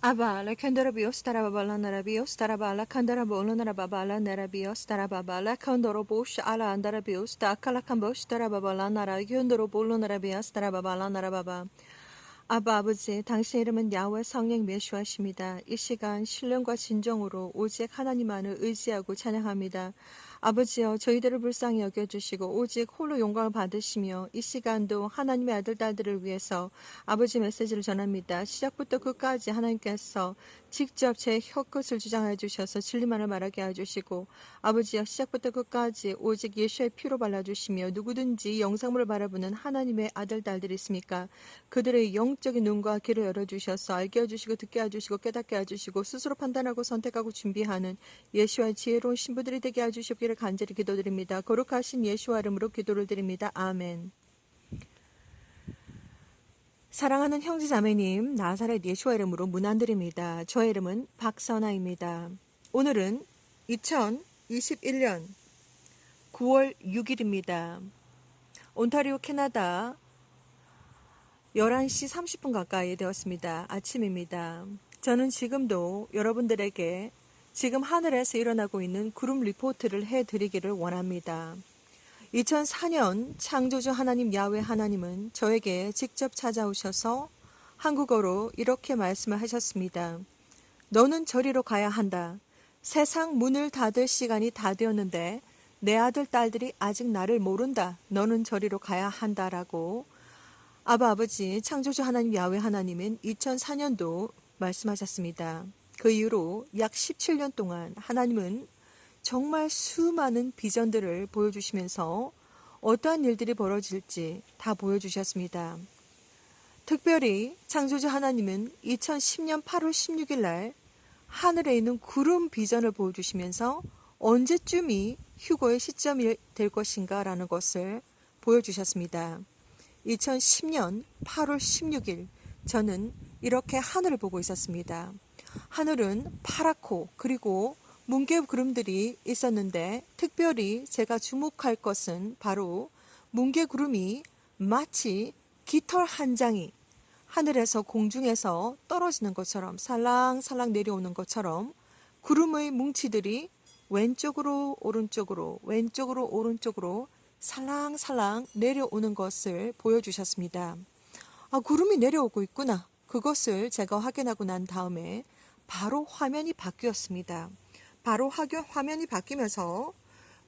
Aba la kandara bios tarabala narabios tarabala kandara bolo narababala narabios tarababala kandoro bosh ala andara bios takala kambos tarababala nara yondoro bolo narabios tarababala narababa. 아바 아버지, 당신의 이름은 야훼 성령 메시아십니다. 이 시간 신령과 진정으로 오직 하나님만을 의지하고 찬양합니다. 아버지여, 저희들을 불쌍히 여겨주시고 오직 홀로 영광을 받으시며 이 시간도 하나님의 아들, 딸들을 위해서 아버지 메시지를 전합니다. 시작부터 끝까지 하나님께서 직접 제 혀끝을 주장해 주셔서 진리만을 말하게 해주시고 아버지여, 시작부터 끝까지 오직 예수의 피로 발라주시며 누구든지 영상물을 바라보는 하나님의 아들, 딸들이 있습니까? 그들의 영적인 눈과 귀를 열어주셔서 알게 해주시고 듣게 해주시고 깨닫게 해주시고 스스로 판단하고 선택하고 준비하는 예수와의 지혜로운 신부들이 되게 해주시기를 간절히 기도드립니다. 거룩하신 예수와 이름으로 기도를 드립니다. 아멘. 사랑하는 형제자매님, 나사렛 예수와 이름으로 문안드립니다. 저의 이름은 박선아입니다. 오늘은 2021년 9월 6일입니다. 온타리오 캐나다 11시 30분 가까이 되었습니다. 아침입니다. 저는 지금도 여러분들에게 지금 하늘에서 일어나고 있는 구름 리포트를 해드리기를 원합니다. 2004년 창조주 하나님 야훼 하나님은 저에게 직접 찾아오셔서 한국어로 이렇게 말씀을 하셨습니다. 너는 저리로 가야 한다. 세상 문을 닫을 시간이 다 되었는데 내 아들 딸들이 아직 나를 모른다. 너는 저리로 가야 한다라고 아버지 창조주 하나님 야훼 하나님은 2004년도 말씀하셨습니다. 그 이후로 약 17년 동안 하나님은 정말 수많은 비전들을 보여주시면서 어떠한 일들이 벌어질지 다 보여주셨습니다. 특별히 창조주 하나님은 2010년 8월 16일 날 하늘에 있는 구름 비전을 보여주시면서 언제쯤이 휴거의 시점이 될 것인가 라는 것을 보여주셨습니다. 2010년 8월 16일 저는 이렇게 하늘을 보고 있었습니다. 하늘은 파랗고 그리고 뭉게 구름들이 있었는데 특별히 제가 주목할 것은 바로 뭉게 구름이 마치 깃털 한 장이 하늘에서 공중에서 떨어지는 것처럼 살랑살랑 내려오는 것처럼 구름의 뭉치들이 왼쪽으로 오른쪽으로 왼쪽으로 오른쪽으로 살랑살랑 내려오는 것을 보여주셨습니다. 구름이 내려오고 있구나. 그것을 제가 확인하고 난 다음에 바로 화면이 바뀌었습니다. 바로 화면이 바뀌면서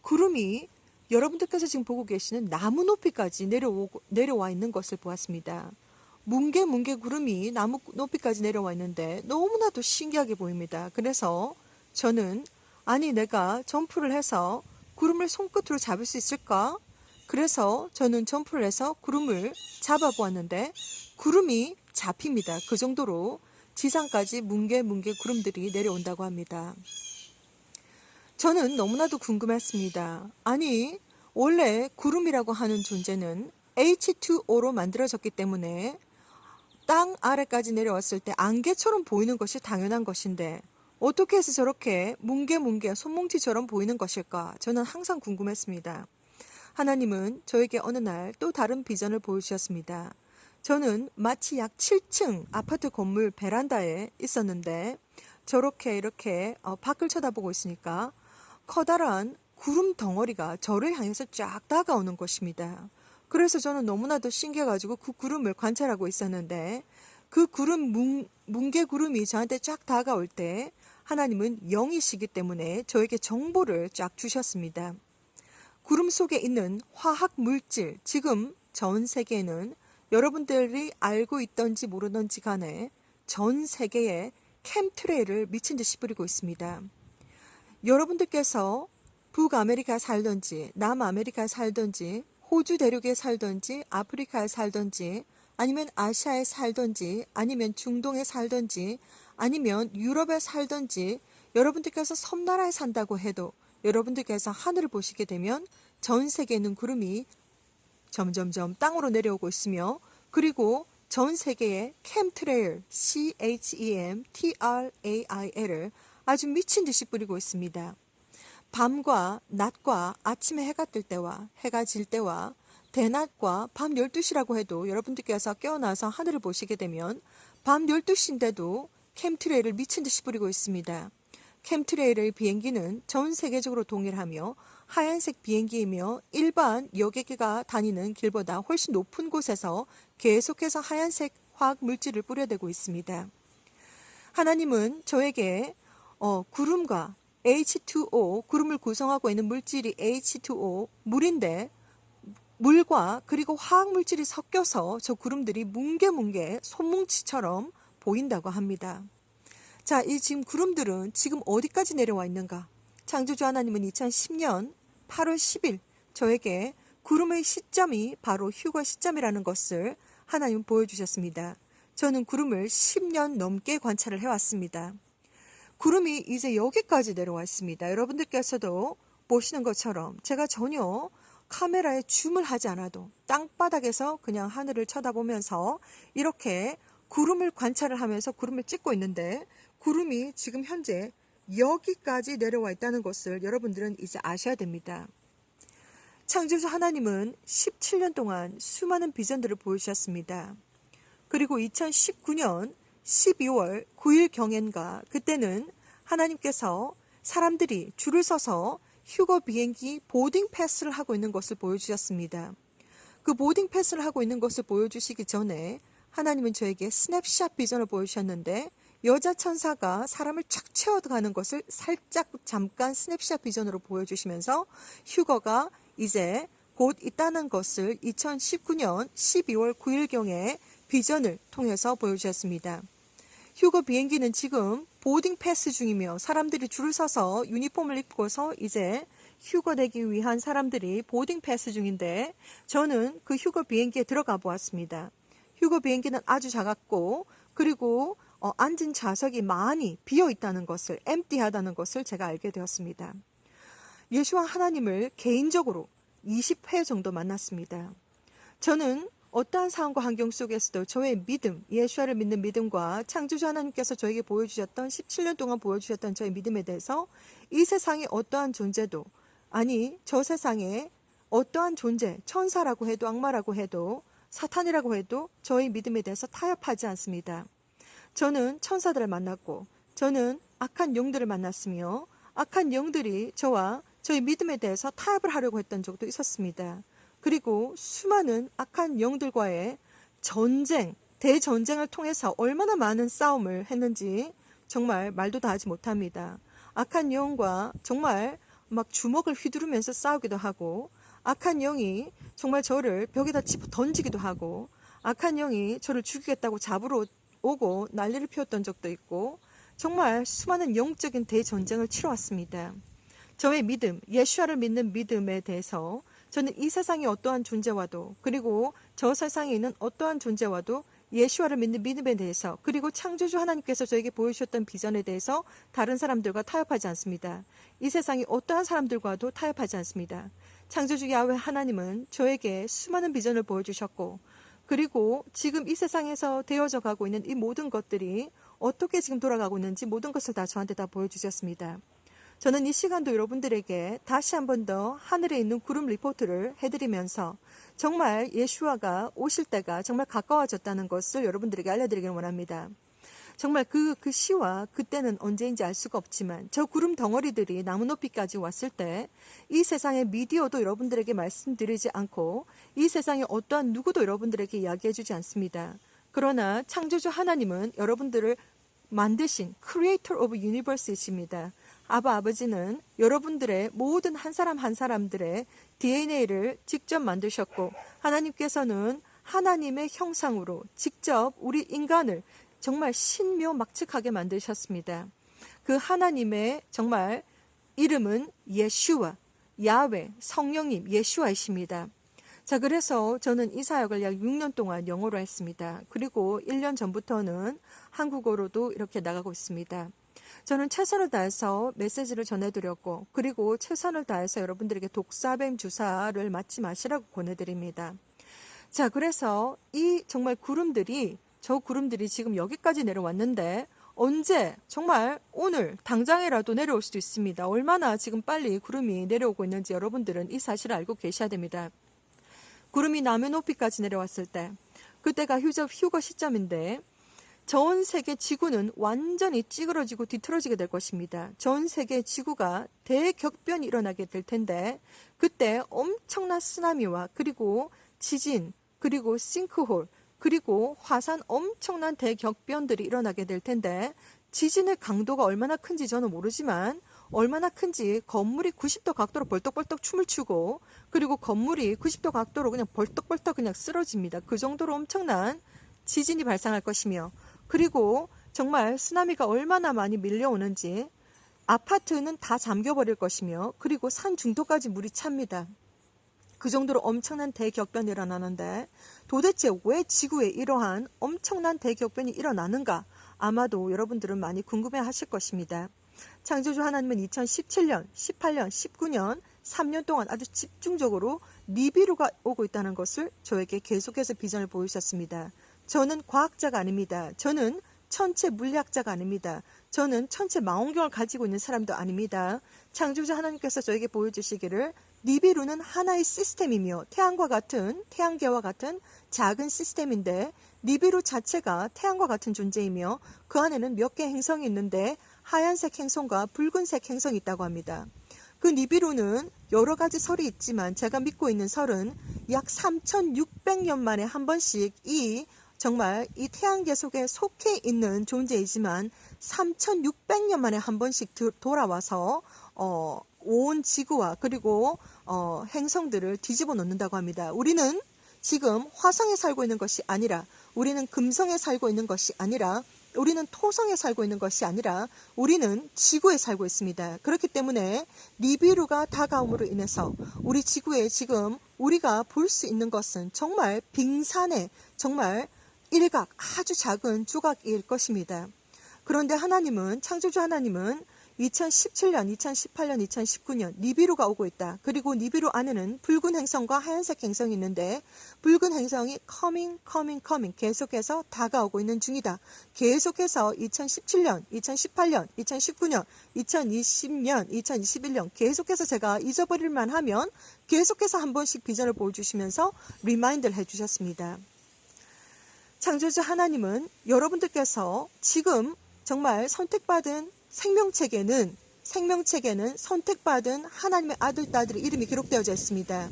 구름이 여러분들께서 지금 보고 계시는 나무 높이까지 내려와 있는 것을 보았습니다. 뭉게 구름이 나무 높이까지 내려와 있는데 너무나도 신기하게 보입니다. 그래서 저는 내가 점프를 해서 구름을 손끝으로 잡을 수 있을까? 그래서 저는 점프를 해서 구름을 잡아보았는데 구름이 잡힙니다. 그 정도로 지상까지 뭉게 구름들이 내려온다고 합니다. 저는 너무나도 궁금했습니다. 원래 구름이라고 하는 존재는 H2O로 만들어졌기 때문에 땅 아래까지 내려왔을 때 안개처럼 보이는 것이 당연한 것인데 어떻게 해서 저렇게 뭉게 손뭉치처럼 보이는 것일까? 저는 항상 궁금했습니다. 하나님은 저에게 어느 날 또 다른 비전을 보여주셨습니다. 저는 마치 약 7층 아파트 건물 베란다에 있었는데 저렇게 이렇게 밖을 쳐다보고 있으니까 커다란 구름 덩어리가 저를 향해서 쫙 다가오는 것입니다. 그래서 저는 너무나도 신기해가지고 그 구름을 관찰하고 있었는데 그 뭉게 구름이 저한테 쫙 다가올 때 하나님은 영이시기 때문에 저에게 정보를 쫙 주셨습니다. 구름 속에 있는 화학 물질, 지금 전 세계에는 여러분들이 알고 있던지 모르던지 간에 전 세계에 캠트레일을 미친 듯이 뿌리고 있습니다. 여러분들께서 북아메리카에 살던지 남아메리카에 살던지 호주 대륙에 살던지 아프리카에 살던지 아니면 아시아에 살던지 아니면 중동에 살던지 아니면 유럽에 살던지 여러분들께서 섬나라에 산다고 해도 여러분들께서 하늘을 보시게 되면 전 세계에 있는 구름이 점점점 땅으로 내려오고 있으며 그리고 전 세계의 캠트레일 CHEMTRAIL을 아주 미친 듯이 뿌리고 있습니다. 밤과 낮과 아침에 해가 뜰 때와 해가 질 때와 대낮과 밤 12시라고 해도 여러분들께서 깨어나서 하늘을 보시게 되면 밤 12시인데도 캠트레일을 미친 듯이 뿌리고 있습니다. 캠트레일의 비행기는 전 세계적으로 동일하며 하얀색 비행기이며 일반 여객기가 다니는 길보다 훨씬 높은 곳에서 계속해서 하얀색 화학 물질을 뿌려대고 있습니다. 하나님은 저에게 구름과 H2O, 구름을 구성하고 있는 물질이 H2O, 물인데 물과 그리고 화학 물질이 섞여서 저 구름들이 뭉게뭉게 손뭉치처럼 보인다고 합니다. 자, 이 지금 구름들은 지금 어디까지 내려와 있는가? 창조주 하나님은 2010년 8월 10일 저에게 구름의 시점이 바로 휴거 시점이라는 것을 하나님은 보여주셨습니다. 저는 구름을 10년 넘게 관찰을 해왔습니다. 구름이 이제 여기까지 내려와 있습니다. 여러분들께서도 보시는 것처럼 제가 전혀 카메라에 줌을 하지 않아도 땅바닥에서 그냥 하늘을 쳐다보면서 이렇게 구름을 관찰을 하면서 구름을 찍고 있는데 구름이 지금 현재 여기까지 내려와 있다는 것을 여러분들은 이제 아셔야 됩니다. 창조주 하나님은 17년 동안 수많은 비전들을 보여주셨습니다. 그리고 2019년 12월 9일 경엔가 그때는 하나님께서 사람들이 줄을 서서 휴거 비행기 보딩 패스를 하고 있는 것을 보여주셨습니다. 그 보딩 패스를 하고 있는 것을 보여주시기 전에 하나님은 저에게 스냅샷 비전을 보여주셨는데 여자 천사가 사람을 착 채워가는 것을 살짝 잠깐 스냅샷 비전으로 보여주시면서 휴거가 이제 곧 있다는 것을 2019년 12월 9일경에 비전을 통해서 보여주셨습니다. 휴거 비행기는 지금 보딩 패스 중이며 사람들이 줄을 서서 유니폼을 입고서 이제 휴거되기 위한 사람들이 보딩 패스 중인데 저는 그 휴거 비행기에 들어가 보았습니다. 휴거 비행기는 아주 작았고 그리고 앉은 좌석이 많이 비어 있다는 것을 엠티하다는 것을 제가 알게 되었습니다. 예수와 하나님을 개인적으로 20회 정도 만났습니다. 저는 어떠한 상황과 환경 속에서도 저의 믿음, 예수와를 믿는 믿음과 창조주 하나님께서 저에게 보여주셨던 17년 동안 보여주셨던 저의 믿음에 대해서 이 세상의 어떠한 존재도 아니 저 세상에 어떠한 존재, 천사라고 해도 악마라고 해도 사탄이라고 해도 저의 믿음에 대해서 타협하지 않습니다. 저는 천사들을 만났고 저는 악한 영들을 만났으며 악한 영들이 저와 저희 믿음에 대해서 타협을 하려고 했던 적도 있었습니다. 그리고 수많은 악한 영들과의 전쟁, 대전쟁을 통해서 얼마나 많은 싸움을 했는지 정말 말도 다 하지 못합니다. 악한 영과 정말 막 주먹을 휘두르면서 싸우기도 하고 악한 영이 정말 저를 벽에다 집어 던지기도 하고 악한 영이 저를 죽이겠다고 잡으러 오고 난리를 피웠던 적도 있고 정말 수많은 영적인 대전쟁을 치러왔습니다. 저의 믿음, 예수와를 믿는 믿음에 대해서 저는 이 세상의 어떠한 존재와도 그리고 저 세상에 있는 어떠한 존재와도 예수와를 믿는 믿음에 대해서 그리고 창조주 하나님께서 저에게 보여주셨던 비전에 대해서 다른 사람들과 타협하지 않습니다. 이 세상의 어떠한 사람들과도 타협하지 않습니다. 창조주 야훼 하나님은 저에게 수많은 비전을 보여주셨고 그리고 지금 이 세상에서 되어져 가고 있는 이 모든 것들이 어떻게 지금 돌아가고 있는지 모든 것을 다 저한테 다 보여주셨습니다. 저는 이 시간도 여러분들에게 다시 한 번 더 하늘에 있는 구름 리포트를 해드리면서 정말 예수와가 오실 때가 정말 가까워졌다는 것을 여러분들에게 알려드리기를 원합니다. 정말 그 시와 그때는 언제인지 알 수가 없지만 저 구름 덩어리들이 나무 높이까지 왔을 때 이 세상의 미디어도 여러분들에게 말씀드리지 않고 이 세상의 어떠한 누구도 여러분들에게 이야기해주지 않습니다. 그러나 창조주 하나님은 여러분들을 만드신 Creator of Universe이십니다. 아버지는 여러분들의 모든 한 사람 한 사람들의 DNA를 직접 만드셨고 하나님께서는 하나님의 형상으로 직접 우리 인간을 정말 신묘막측하게 만드셨습니다. 그 하나님의 정말 이름은 예슈와, 야훼, 성령님 예슈와이십니다. 자, 그래서 저는 이 사역을 약 6년 동안 영어로 했습니다. 그리고 1년 전부터는 한국어로도 이렇게 나가고 있습니다. 저는 최선을 다해서 메시지를 전해드렸고 그리고 최선을 다해서 여러분들에게 독사뱀 주사를 맞지 마시라고 권해드립니다. 자, 그래서 이 정말 저 구름들이 지금 여기까지 내려왔는데 언제 정말 오늘 당장이라도 내려올 수도 있습니다. 얼마나 지금 빨리 구름이 내려오고 있는지 여러분들은 이 사실을 알고 계셔야 됩니다. 구름이 나무 높이까지 내려왔을 때 그때가 휴거 시점인데 전 세계 지구는 완전히 찌그러지고 뒤틀어지게 될 것입니다. 전 세계 지구가 대격변이 일어나게 될 텐데 그때 엄청난 쓰나미와 그리고 지진 그리고 싱크홀 그리고 화산 엄청난 대격변들이 일어나게 될 텐데 지진의 강도가 얼마나 큰지 저는 모르지만 얼마나 큰지 건물이 90도 각도로 벌떡벌떡 춤을 추고 그리고 건물이 90도 각도로 그냥 벌떡벌떡 그냥 쓰러집니다. 그 정도로 엄청난 지진이 발생할 것이며 그리고 정말 쓰나미가 얼마나 많이 밀려오는지 아파트는 다 잠겨버릴 것이며 그리고 산 중도까지 물이 찹니다. 그 정도로 엄청난 대격변이 일어나는데 도대체 왜 지구에 이러한 엄청난 대격변이 일어나는가? 아마도 여러분들은 많이 궁금해 하실 것입니다. 창조주 하나님은 2017년, 18년, 19년 3년 동안 아주 집중적으로 니비루가 오고 있다는 것을 저에게 계속해서 비전을 보이셨습니다. 저는 과학자가 아닙니다. 저는 천체 물리학자가 아닙니다. 저는 천체 망원경을 가지고 있는 사람도 아닙니다. 창조주 하나님께서 저에게 보여주시기를 니비루는 하나의 시스템이며 태양계와 같은 작은 시스템인데 니비루 자체가 태양과 같은 존재이며 그 안에는 몇 개 행성이 있는데 하얀색 행성과 붉은색 행성이 있다고 합니다. 그 니비루는 여러 가지 설이 있지만 제가 믿고 있는 설은 약 3600년 만에 한 번씩 정말 이 태양계 속에 속해 있는 존재이지만 3600년 만에 한 번씩 돌아와서 온 지구와 그리고 행성들을 뒤집어 놓는다고 합니다. 우리는 지금 화성에 살고 있는 것이 아니라 우리는 금성에 살고 있는 것이 아니라 우리는 토성에 살고 있는 것이 아니라 우리는 지구에 살고 있습니다. 그렇기 때문에 니비루가 다가옴으로 인해서 우리 지구에 지금 우리가 볼 수 있는 것은 정말 빙산의 정말 일각 아주 작은 조각일 것입니다. 그런데 하나님은 창조주 하나님은 2017년, 2018년, 2019년 니비루가 오고 있다. 그리고 니비루 안에는 붉은 행성과 하얀색 행성이 있는데 붉은 행성이 coming 계속해서 다가오고 있는 중이다. 계속해서 2017년, 2018년, 2019년, 2020년, 2021년 계속해서 제가 잊어버릴만 하면 계속해서 한 번씩 비전을 보여주시면서 리마인드를 해주셨습니다. 창조주 하나님은 여러분들께서 지금 정말 선택받은 생명책에는 선택받은 하나님의 아들, 딸들의 이름이 기록되어져 있습니다.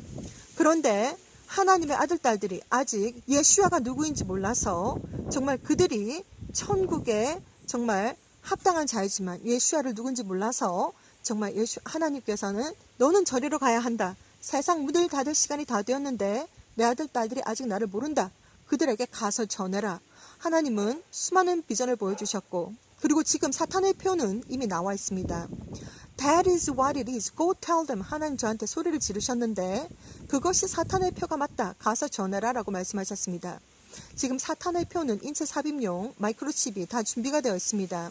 그런데 하나님의 아들, 딸들이 아직 예수아가 누구인지 몰라서 정말 그들이 천국에 정말 합당한 자이지만 예수아를 누군지 몰라서 정말 하나님께서는 너는 저리로 가야 한다. 세상 문을 닫을 시간이 다 되었는데 내 아들, 딸들이 아직 나를 모른다. 그들에게 가서 전해라. 하나님은 수많은 비전을 보여주셨고 그리고 지금 사탄의 표는 이미 나와 있습니다. That is what it is. Go tell them. 하나님 저한테 소리를 지르셨는데 그것이 사탄의 표가 맞다. 가서 전해라 라고 말씀하셨습니다. 지금 사탄의 표는 인체 삽입용 마이크로칩이 다 준비가 되어 있습니다.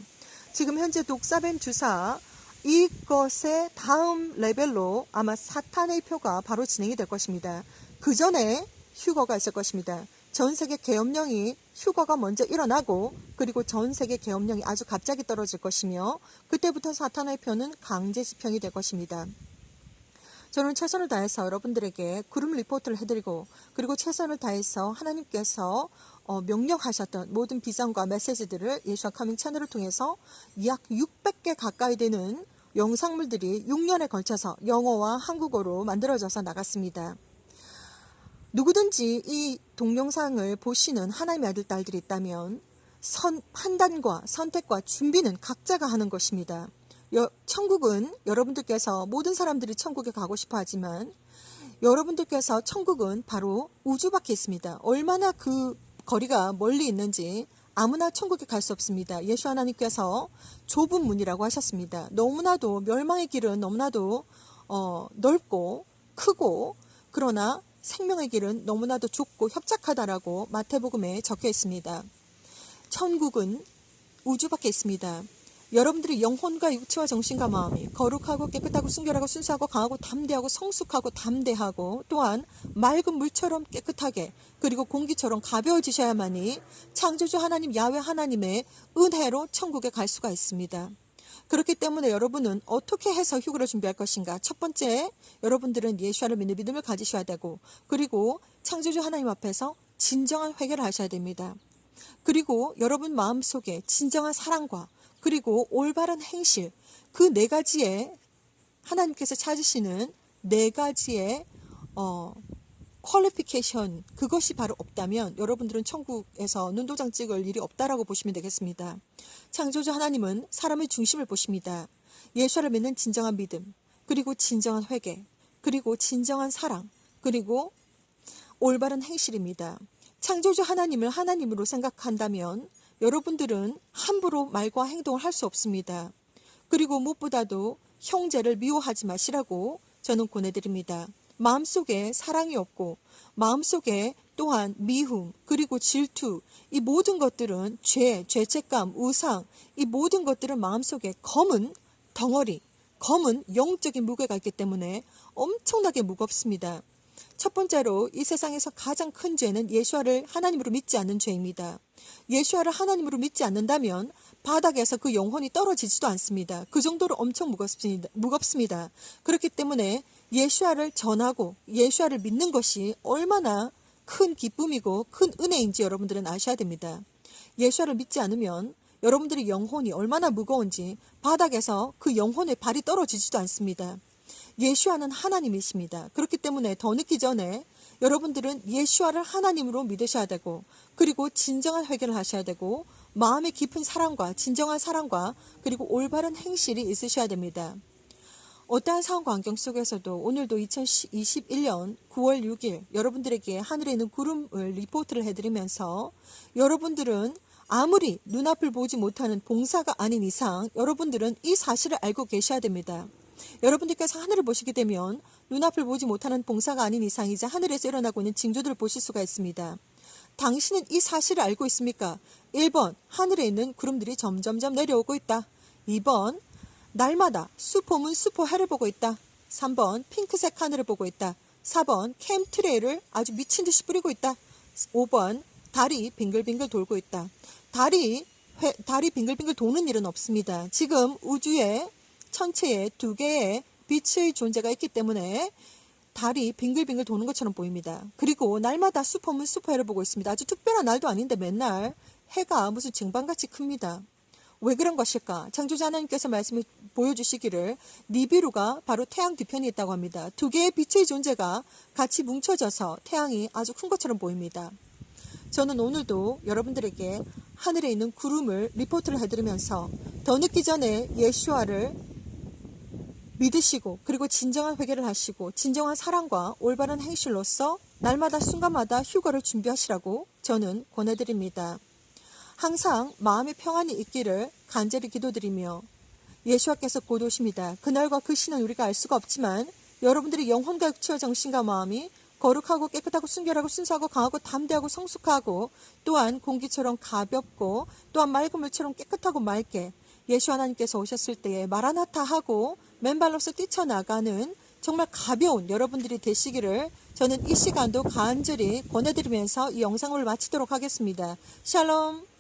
지금 현재 독사뱀 주사 이것의 다음 레벨로 아마 사탄의 표가 바로 진행이 될 것입니다. 그 전에 휴거가 있을 것입니다. 전 세계 계엄령이 휴거가 먼저 일어나고 그리고 전 세계 계엄령이 아주 갑자기 떨어질 것이며 그때부터 사탄의 표는 강제 집행이 될 것입니다. 저는 최선을 다해서 여러분들에게 구름 리포트를 해드리고 그리고 최선을 다해서 하나님께서 명령하셨던 모든 비전과 메시지들을 예수와 카밍 채널을 통해서 약 600개 가까이 되는 영상물들이 6년에 걸쳐서 영어와 한국어로 만들어져서 나갔습니다. 누구든지 이 동영상을 보시는 하나님의 아들, 딸들이 있다면 판단과 선택과 준비는 각자가 하는 것입니다. 천국은 여러분들께서 모든 사람들이 천국에 가고 싶어 하지만 여러분들께서 천국은 바로 우주 밖에 있습니다. 얼마나 그 거리가 멀리 있는지 아무나 천국에 갈 수 없습니다. 예수 하나님께서 좁은 문이라고 하셨습니다. 너무나도 멸망의 길은 너무나도 넓고 크고 그러나 생명의 길은 너무나도 좁고 협착하다라고 마태복음에 적혀 있습니다. 천국은 우주 밖에 있습니다. 여러분들의 영혼과 육체와 정신과 마음이 거룩하고 깨끗하고 순결하고 순수하고 강하고 담대하고 성숙하고 담대하고 또한 맑은 물처럼 깨끗하게 그리고 공기처럼 가벼워지셔야만이 창조주 하나님 야훼 하나님의 은혜로 천국에 갈 수가 있습니다. 그렇기 때문에 여러분은 어떻게 해서 휴거를 준비할 것인가? 첫 번째, 여러분들은 예수를 믿는 믿음을 가지셔야 되고 그리고 창조주 하나님 앞에서 진정한 회개를 하셔야 됩니다. 그리고 여러분 마음속에 진정한 사랑과 그리고 올바른 행실, 그 네 가지의 하나님께서 찾으시는 네 가지의 퀄리피케이션, 그것이 바로 없다면 여러분들은 천국에서 눈도장 찍을 일이 없다라고 보시면 되겠습니다. 창조주 하나님은 사람의 중심을 보십니다. 예수를 믿는 진정한 믿음, 그리고 진정한 회개, 그리고 진정한 사랑, 그리고 올바른 행실입니다. 창조주 하나님을 하나님으로 생각한다면 여러분들은 함부로 말과 행동을 할 수 없습니다. 그리고 무엇보다도 형제를 미워하지 마시라고 저는 권해드립니다. 마음속에 사랑이 없고 마음속에 또한 미움 그리고 질투, 이 모든 것들은 죄책감, 우상, 이 모든 것들은 마음속에 검은 덩어리, 검은 영적인 무게가 있기 때문에 엄청나게 무겁습니다. 첫 번째로 이 세상에서 가장 큰 죄는 예수와를 하나님으로 믿지 않는 죄입니다. 예수와를 하나님으로 믿지 않는다면 바닥에서 그 영혼이 떨어지지도 않습니다. 그 정도로 엄청 무겁습니다. 그렇기 때문에 예수와를 전하고 예수와를 믿는 것이 얼마나 큰 기쁨이고 큰 은혜인지 여러분들은 아셔야 됩니다. 예수와를 믿지 않으면 여러분들의 영혼이 얼마나 무거운지 바닥에서 그 영혼의 발이 떨어지지도 않습니다. 예수와는 하나님이십니다. 그렇기 때문에 더 늦기 전에 여러분들은 예수와를 하나님으로 믿으셔야 되고 그리고 진정한 회개를 하셔야 되고 마음의 깊은 사랑과 진정한 사랑과 그리고 올바른 행실이 있으셔야 됩니다. 어떠한 상황 환경 속에서도 오늘도 2021년 9월 6일 여러분들에게 하늘에 있는 구름을 리포트를 해드리면서 여러분들은 아무리 눈앞을 보지 못하는 봉사가 아닌 이상 여러분들은 이 사실을 알고 계셔야 됩니다. 여러분들께서 하늘을 보시게 되면 눈앞을 보지 못하는 봉사가 아닌 이상 이제 하늘에서 일어나고 있는 징조들을 보실 수가 있습니다. 당신은 이 사실을 알고 있습니까? 1번, 하늘에 있는 구름들이 점점점 내려오고 있다. 2번, 날마다 수포문 수포해를 보고 있다. 3번, 핑크색 하늘을 보고 있다. 4번, 캠트레이를 아주 미친 듯이 뿌리고 있다. 5번, 달이 빙글빙글 돌고 있다. 달이 빙글빙글 도는 일은 없습니다. 지금 우주에 천체에 두 개의 빛의 존재가 있기 때문에 달이 빙글빙글 도는 것처럼 보입니다. 그리고 날마다 슈퍼문 슈퍼해를 보고 있습니다. 아주 특별한 날도 아닌데 맨날 해가 무슨 쟁반같이 큽니다. 왜 그런 것일까? 창조자 하나님께서 말씀을 보여주시기를 니비루가 바로 태양 뒤편에 있다고 합니다. 두 개의 빛의 존재가 같이 뭉쳐져서 태양이 아주 큰 것처럼 보입니다. 저는 오늘도 여러분들에게 하늘에 있는 구름을 리포트를 해드리면서 더 늦기 전에 예수와를 믿으시고 그리고 진정한 회개를 하시고 진정한 사랑과 올바른 행실로서 날마다 순간마다 휴거를 준비하시라고 저는 권해드립니다. 항상 마음의 평안이 있기를 간절히 기도드리며 예수와께서 곧 오십니다. 그날과 그 시는 우리가 알 수가 없지만 여러분들의 영혼과 육체와 정신과 마음이 거룩하고 깨끗하고 순결하고 순수하고 강하고 담대하고 성숙하고 또한 공기처럼 가볍고 또한 맑은 물처럼 깨끗하고 맑게 예수 하나님께서 오셨을 때에 마라나타 하고 맨발로서 뛰쳐나가는 정말 가벼운 여러분들이 되시기를 저는 이 시간도 간절히 권해드리면서 이 영상을 마치도록 하겠습니다. 샬롬.